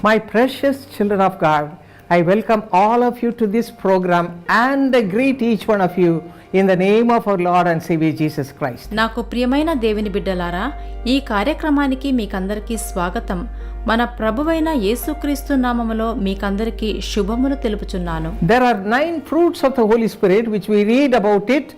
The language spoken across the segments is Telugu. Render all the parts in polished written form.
My precious children of God, I welcome all of you to this program and I greet each one of you in the name of our Lord and Savior Jesus Christ. నాకు ప్రియమైన దేవుని బిడ్డలారా, ఈ కార్యక్రమానికి మీకందరికీ స్వాగతం. మన ప్రభువైన యేసుక్రీస్తు నామములో మీకందరికీ శుభములు తెలుపుచున్నాను. There are 9 fruits of the Holy Spirit which we read about it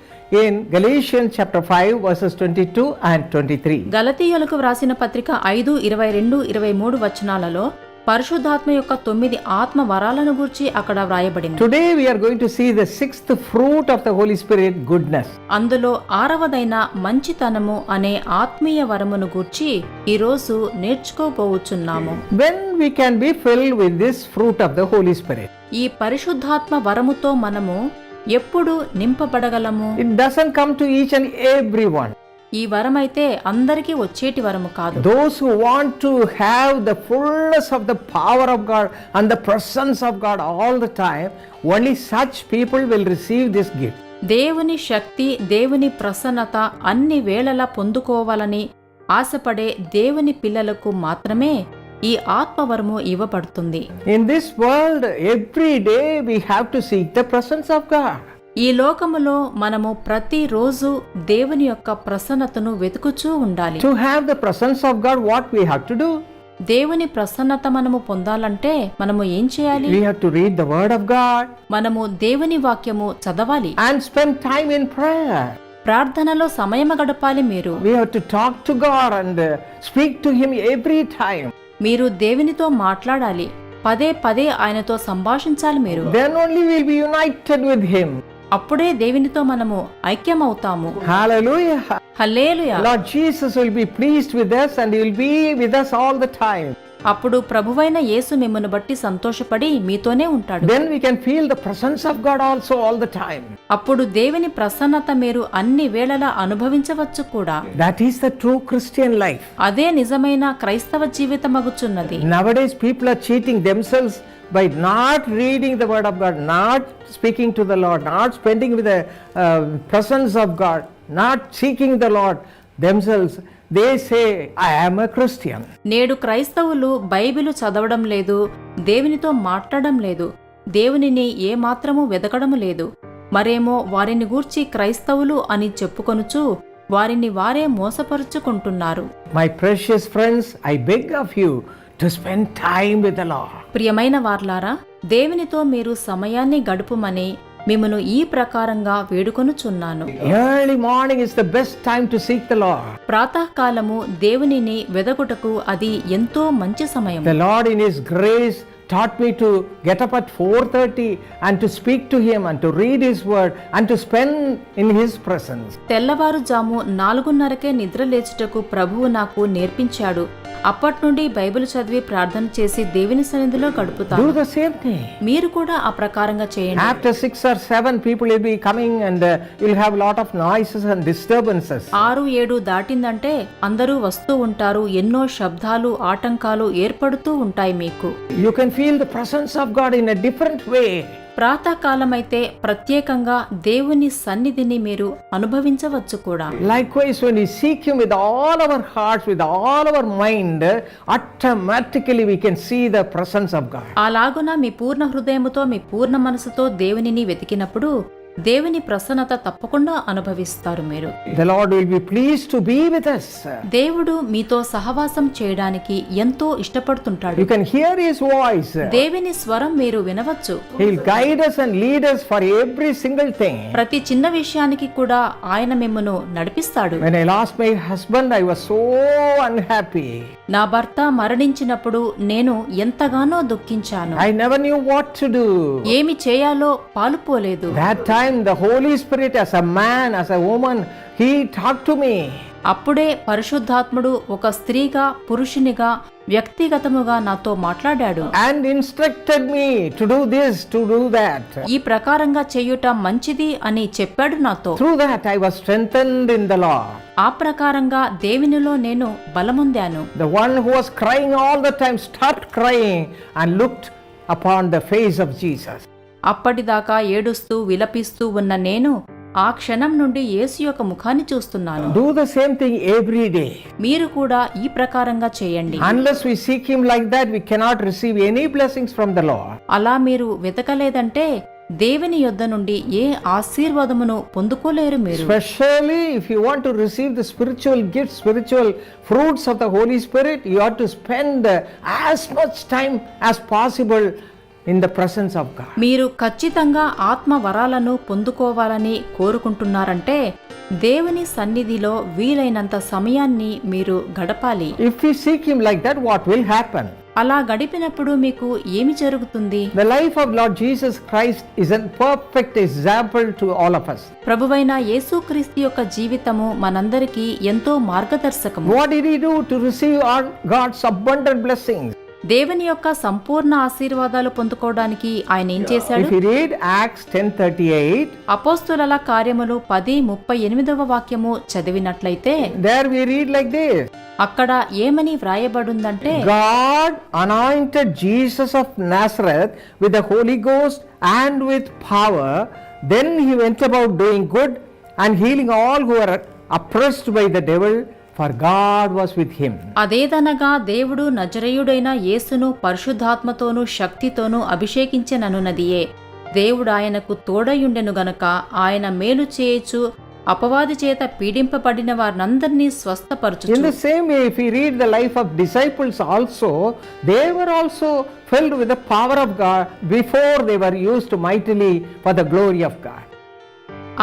in Galatians chapter 5 verses 22 and 23. గలతీయులకు వ్రాసిన పత్రిక 5:22-23 వచనాలలో పరిశుద్ధాత్మ యొక్క 9 ఆత్మ వరాలను గూర్చి అక్కడ వ్రాయబడింది. Today we are going to see the 6th fruit of the Holy Spirit, goodness. అందులో 6వదైన మంచితనము అనే ఆత్మీయ వరమును గూర్చి ఈరోజు నేర్చుకోబోచున్నాము. When we can be filled with this fruit of the Holy Spirit? ఈ పరిశుద్ధాత్మ వరముతో మనము ఎప్పుడు నింపబడగలము? It doesn't come to each and everyone. ఈ వరమైతే అందరికీ వచ్చేటి వరము కాదు. Those who want to have the fullness of the power of God and the presence of God all the time, only such people will receive this gift. దేవుని శక్తి, దేవుని ప్రసన్నత అన్ని వేళలా పొందుకోవాలని ఆశపడే దేవుని పిల్లలకు మాత్రమే ఈ ఆత్మవరము ఇవ్వబడుతుంది. In this world, every day we have to seek the presence of God. ఈ లోకములో మనము ప్రతిరోజు దేవుని యొక్క ప్రసన్నతను వెతుకుచూ ఉండాలి. To have the presence of God, what we have to do? దేవుని ప్రసన్నత మనము పొందాలంటే మనము ఏం చేయాలి? We have to read the word of God. మనము దేవుని వాక్యము చదవాలి. And spend time in prayer. ప్రార్థనలో సమయం గడపాలి. మీరు We have to talk to God and speak to Him every time. మీరు దేవునితో మాట్లాడాలి. పదే పదే ఆయనతో సంభాషించాలి. మీరు Then only we will be united with Him. అప్పుడే దేవునితో మనము ఐక్యమవుతాము. Hallelujah. Hallelujah. Lord Jesus will be pleased with us and He will be with us all the time. అప్పుడు ప్రభువైన యేసు మిమ్మును బట్టి సంతోషపడి మీతోనే ఉంటాడు. Then we can feel the presence of God also all the time. అప్పుడు దేవుని ప్రసన్నత మీరు అన్ని వేళలా అనుభవించవచ్చు కూడా. That is the true Christian life. అదే నిజమైన క్రైస్తవ జీవితమగుచున్నది. Nowadays people are cheating themselves by not reading the word of God, not speaking to the Lord, not spending with the presence of God, not seeking the Lord themselves. They say, I am a Christian. నేడు క్రైస్తవులు బైబిలు చదవడం లేదు, దేవునితో మాట్లాడడం లేదు, దేవునిని ఏ మాత్రము వెదకడం లేదు. మరేమో వారిని గూర్చి క్రైస్తవులు అని చెప్పుకొనుచు వారిని వారే మోసపరుచుకుంటున్నారు. My precious friends, I beg of you to spend time with the Lord. ప్రియమైన వార్లారా, దేవునితో మీరు సమయాన్ని గడుపుమని మిమ్మను ఈ ప్రకారంగా వేడుకొనుచున్నాను. Early morning is the best time to seek the Lord. ప్రాతకాలము దేవునిని వెదకుటకు అది ఎంతో మంచి సమయం. The Lord in His grace taught me to get up at 4:30 and to speak to Him and to read His word and to spend in His presence. తెల్లవారుజాము 4:30కే నిద్ర లేచుటకు ప్రభువు నాకు నేర్పించాడు. అప్పటి నుండి బైబిల్ చదివి ప్రార్థన చేసి దేవుని సన్నిధిలో గడుపుతాను. Do the same thing. మీరు కూడా ఆ ప్రకారంగా చేయండి. After 6 or 7 people will be coming and you'll have lot of noises and disturbances. 6-7 దాటిందంటే అందరూ వస్తూ ఉంటారు. ఎన్నో శబ్దాలు, ఆటంకాలు ఏర్పడుతూ ఉంటాయి. మీకు You can feel the presence of God in a different way. ప్రాతకాలమైతే ప్రత్యేకంగా దేవుని సన్నిధిని మీరు అనుభవించవచ్చు కూడా. Likewise, when we seek Him with all our hearts, with all our mind, automatically we can see the presence of God. అలాగున మీ పూర్ణ హృదయముతో, మీ పూర్ణ మనసుతో దేవునిని వెతికినప్పుడు దేవుని ప్రసన్నత తప్పకుండా అనుభవిస్తారు. మీరు The Lord will be pleased to be with us. దేవుడు మీతో సహవాసం చేయడానికి ఎంతో ఇష్టపడుతుంటాడు. You can hear His voice. దేవుని స్వరం మీరు వినవచ్చు. He will guide us and lead us for every single thing. ప్రతి చిన్న విషయానికి కూడా ఆయన మిమ్మను నడిపిస్తాడు. When I lost my husband, I was so unhappy. నా భర్త మరణించినప్పుడు నేను ఎంతగానో దుఃఖించాను. I never knew what to do. ఏమి చేయాలో పాలుపోలేదు. That time the Holy Spirit, as a man, as a woman, He talked to me. అప్పుడే పరిశుద్ధాత్ముడు ఒక స్త్రీగా, పురుషునిగా, వ్యక్తిగతముగా నాతో మాట్లాడాడు. And instructed me to do this, to do that. ఈ ప్రకారంగా చేయుట మంచిది అని చెప్పాడు నాతో. Through that I was strengthened in the Lord. ఆ ప్రకారంగా దేవునిలో నేను బలమొందాను. The one who was crying all the time stopped crying and looked upon the face of Jesus. అప్పటిదాకా ఏడుస్తూ విలపిస్తూ ఉన్న నేను ఆ క్షణం నుండి యేసు యొక్క ముఖాన్ని చూస్తున్నాను. Do the same thing every day. మీరు కూడా ఈ ప్రకారంగా చేయండి. Unless we seek Him like that, we cannot receive any blessings from the Lord. అలా మీరు వెతకలేదంటే దేవుని యొద్ద నుండి ఏ ఆశీర్వాదమును పొందుకోలేరు మీరు. Especially if you want to receive the spiritual gifts, spiritual fruits of the Holy Spirit, you have to spend as much time as possible in the presence of God. మీరు ఖచ్చితంగా ఆత్మ వరాలను పొందుకోవాలని కోరుకుంటున్నారంటే దేవుని సన్నిధిలో వీలైనంత సమయాన్ని మీరు గడపాలి. If we seek Him like that, what will happen? అలా గడిపినప్పుడు మీకు ఏమి జరుగుతుంది? The life of Lord Jesus Christ is a perfect example to all of us. ప్రభువైన యేసుక్రీస్తు యొక్క జీవితము మనందరికీ ఎంతో మార్గదర్శకము. What did He do to receive all God's abundant blessings? దేవుని యొక్క సంపూర్ణ ఆశీర్వాదాలు పొందుకోవడానికి ఆయన ఏం చేశాడు? If you read Acts 10:38, అపోస్తుల కార్యములు 10:38 వాక్యము చదివినట్లయితే there we read like this. అక్కడ ఏమని వ్రాయబడిందంటే, God anointed Jesus of Nazareth with the Holy Ghost and with power. Then He went about doing good and healing all who were oppressed by the devil, for God was with Him. అదేదనగా దేవుడు నజరేయుడైన యేసును పరిశుద్ధాత్మతోనూ శక్తితోనూ అభిషేకించెననున్నదియే. దేవుడు ఆయనకు తోడయుండెను గనుక ఆయన మేలు చేయొచ్చు, అపవాది చేత పీడింపబడిన వారినందరినీ స్వస్థపరచుచు. In the same way, if we read the life of disciples also, they were also filled with the power of God before they were used mightily for the glory of God.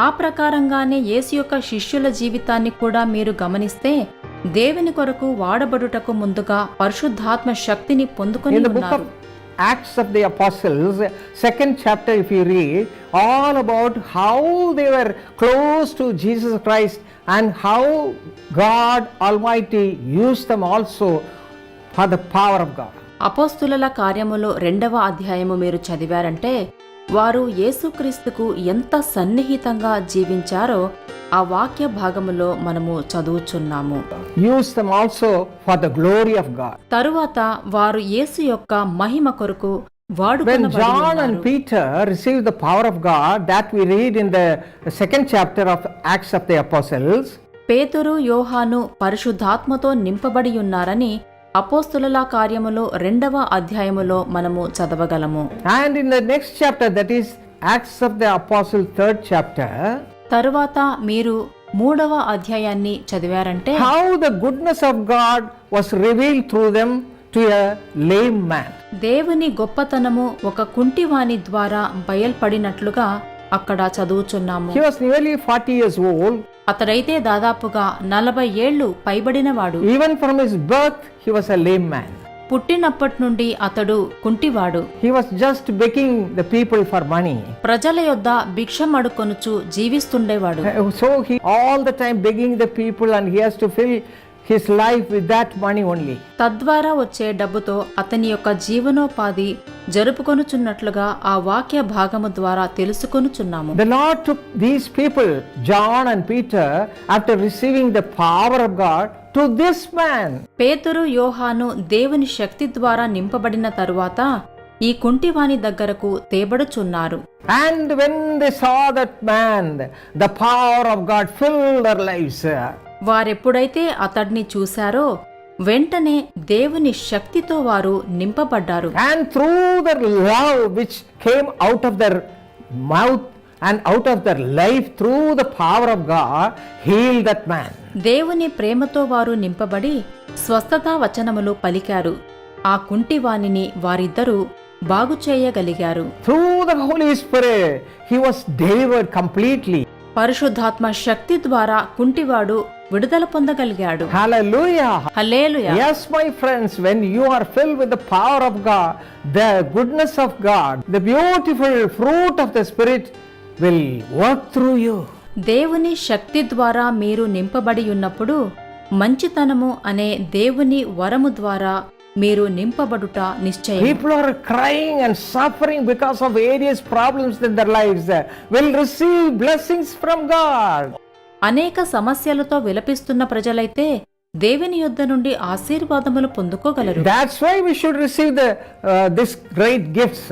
ఆ ప్రకారంగానే యేసు యొక్క శిష్యుల జీవితాన్ని కూడా మీరు గమనిస్తే దేవుని కొరకు వాడబడుటకు ముందుగా పరిశుద్ధాత్మ శక్తిని పొందుకొని In the book of ఉన్నారు. Acts of the Apostles, 2nd chapter, if you read, all about how they were close to Jesus Christ and how God Almighty used them also for the power of God. అపోస్తుల కార్యములో 2వ అధ్యాయము మీరు చదివారంటే వారు యేసుక్రీస్తుకు ఎంత సన్నిహితంగా జీవించారో ఆ వాక్య భాగములో మనము చదువుచున్నాము. Use them also for the glory of God. తరువాత వారు యేసు యొక్క మహిమ కొరకు When వాడుకొనబడి John and ఉన్నారు. Peter received the power of God, that we read in the 2nd chapter of Acts of the Apostles, పేతురు యోహాను పరిశుద్ధాత్మతో నింపబడి ఉన్నారని అపోస్తుల కార్యములో 2వ అధ్యాయములో మనము చదవగలము. and in the next chapter, that is Acts of the Apostles 3rd chapter, తరువాత మీరు 3వ అధ్యాయాన్ని చదివారంటే how the goodness of God was revealed through them to a lame man. దేవుని గొప్పతనము ఒక కుంటివాని ద్వారా బయల్పడినట్లుగా అక్కడ చదువుచున్నాము. He was nearly 40 years old. అతడైతే దాదాపుగా 40 ఏళ్లు పైబడినవాడు. Even from his birth, he was a lame man. పుట్టినప్పటి నుండి అతడు కుంటివాడు. He was just begging the people for money. ప్రజల యొద్ద భిక్షమడుకొనుచు జీవిస్తుండేవాడు. So he all the time begging the people, and he has to fill his life with that money only. తద్వారా వచ్చే డబ్బుతో అతని యొక్క జీవనోపాధి జరుపుకొనుచున్నట్లుగా ఆ వాక్య భాగము ద్వారా తెలుసుకొనుచున్నాము. The Lord took these people, John and Peter, after receiving the power of God, to this man. పేతురు యోహాను దేవుని శక్తి ద్వారా నింపబడిన తరువాత ఈ కుంటివాని దగ్గరకు తేబడుచున్నారు. And when they saw that man, the power of God filled their lives. వారెప్పుడైతే అతడిని చూశారో వెంటనే దేవుని శక్తితో వారు నింపబడ్డారు. And through their love which came out of their mouth and out of their life, through the power of God, healed that man. దేవుని ప్రేమతో వారు నింపబడి స్వస్థతా వచనములు పలికారు. ఆ కుంటివానిని వారిద్దరూ బాగు చేయగలిగారు. Through the Holy Spirit, he was delivered completely. పరిశుద్ధాత్మ శక్తి ద్వారా కుంటివాడు విడుదల పొందగలిగాడు. Hallelujah. Hallelujah. Yes, my friends, when you are filled with the power of God, the goodness of God, the beautiful fruit of the Spirit will work through you. దేవుని శక్తి ద్వారా మీరు నింపబడి ఉన్నప్పుడు మంచితనము అనే దేవుని వరము ద్వారా మీరు నింపబడుట నిశ్చయం. People are crying and suffering because of various problems in their lives will receive blessings from God. అనేక సమస్యలతో విలపిస్తున్న ప్రజలైతే దేవుని యొద్ద నుండి ఆశీర్వాదములు పొందుకోగలరు. That's why we should receive this great gifts.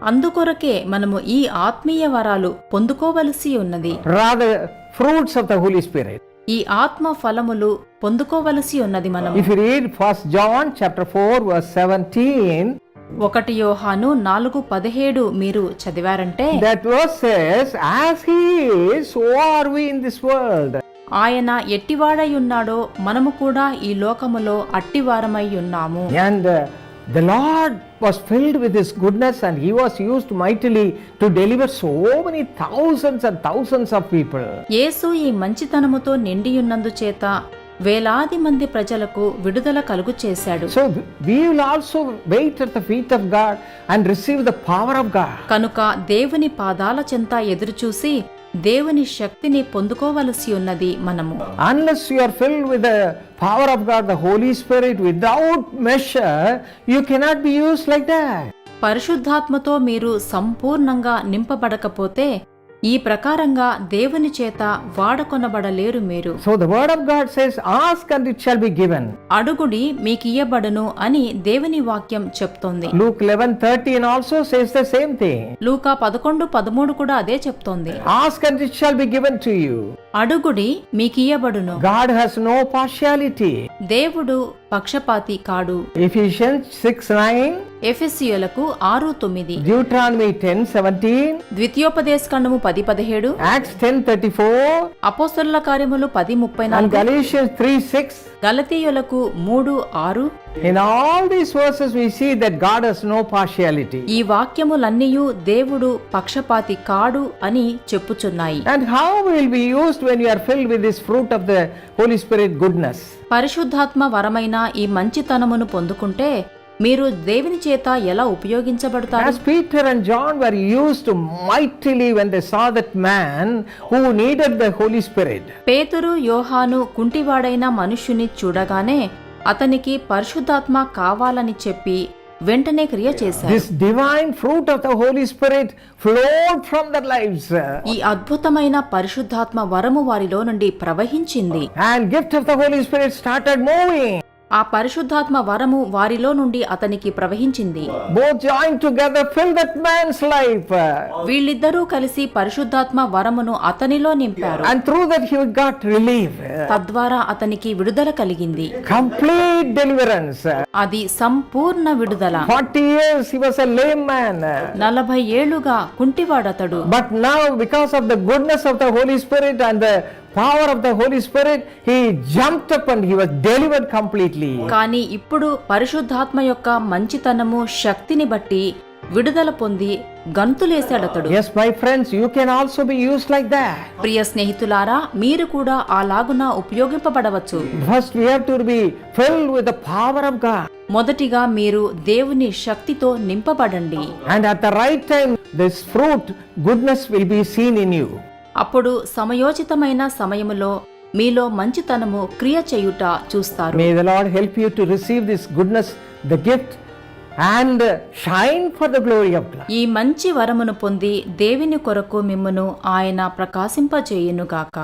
అందుకొరకే మనము ఈ ఆత్మీయ వరాలు పొందుకోవలసి ఉన్నది. Rather, fruits of the Holy Spirit. ఈ ఆత్మ ఫలములు పొందుకోవలసి ఉన్నది మనం. If you read 1 John chapter 4 verse 17, 1 యోహాను 4:17 మీరు చదివారంటే, that verse says, as he is, so are we in this world. ఆయన ఎట్టివాడై ఉన్నాడో మనము కూడా ఈ లోకములో అట్టివారమై ఉన్నాము. And the Lord was filled with his goodness and he was used mightily to deliver so many thousands and thousands of people. యేసు ఈ మంచితనముతో నిండియున్నందు చేత వేలాది మంది ప్రజలకు విడుదల కలుగు చేశాడు. So we will also wait at the feet of God and receive the power of God. కనుక దేవుని పాదాల చెంత ఎదురుచూసి దేవుని శక్తిని పొందుకోవలసి ఉన్నది మనము. Unless you are filled with the power of God, the Holy Spirit, without measure, you cannot be used like that. పరిశుద్ధాత్మతో మీరు సంపూర్ణంగా నింపబడకపోతే ఈ ప్రకారంగా దేవుని చేత వాడకొనబడలేరు మీరు. So the word of God says, ask and it shall be given. అడుగుడి మీకియ్యబడును అని దేవుని వాక్యం చెప్తోంది. Luke 11:13 also says the same thing. లూకా 11:13 కూడా అదే చెప్తోంది. Ask and it shall be given to you. అడుగుడి మీకియ్యబడును. God has no partiality. దేవుడు పక్షపాతి కాడు. Ephesians 6:9, ఎఫెసీయులకు 6:9, Deuteronomy 10:17, ద్వితీయోపదేశకాండము 10:17, Acts 10:34, అపోస్తలుల కార్యములు and 10:34, Galatians 3:6. గలతీయులకు 3:6. In all these verses we see that God has no partiality. ఈ వాక్యములన్నీయు దేవుడు పక్షపాతి కాడు అని చెప్పుచున్నాయి. And how will be used when you are filled with this fruit of the Holy Spirit goodness? పరిశుద్ధాత్మ వరమైన ఈ మంచితనమును పొందుకుంటే మీరు దేవుని చేత ఎలా ఉపయోగించబడతారు? As Peter and John were used mightily when they saw that man who needed the Holy Spirit. పేతురు యోహాను కుంటివాడైన మనుష్యుని చూడగానే అతనికి పరిశుద్ధాత్మ కావాలని చెప్పి వెంటనే క్రియ చేశారు. This divine fruit of the Holy Spirit flowed from their lives. ఈ అద్భుతమైన పరిశుద్ధాత్మ వరము వారిలో నుండి ప్రవహించింది. And gift of the Holy Spirit started moving. ఆ పరిశుద్ధాత్మ వరము వారిలో నుండి అతనికి ప్రవహించింది. Both joined together filled that man's life. వీళ్ళిద్దరూ కలిసి పరిశుద్ధాత్మ వరమును అతనిలో నింపారు. And through that he got relief. తద్వారా అతనికి విడుదల కలిగింది. Complete deliverance. అది సంపూర్ణ విడుదల. 40 years he was a lame man. 40 ఏళ్లుగా కుంటివాడతడు. But now because of the goodness of the Holy Spirit and the power of the Holy Spirit, he jumped up and he was delivered completely. కానీ ఇప్పుడు పరిశుద్ధాత్మ యొక్క మంచితనము శక్తిని బట్టి విడుదల పొంది గంతులేశాడతడు. Yes, my friends, you can also be used like that. ప్రియ స్నేహితులారా, మీరు కూడా అలాగున ఉపయోగింపబడవచ్చు. First we have to be filled with the power of God. మొదటిగా మీరు దేవుని శక్తితో నింపబడండి. And at the right time this fruit goodness will be seen in you. అప్పుడు సమయోచితమైన సమయములో మీలో మంచితనము క్రియ చేయుట చూస్తారు. May the Lord help you to receive this goodness, the gift, and shine for the glory of God. ఈ మంచి వరమును పొంది దేవుని కొరకు మిమ్మును ఆయన ప్రకాశింపజేయునుగాక.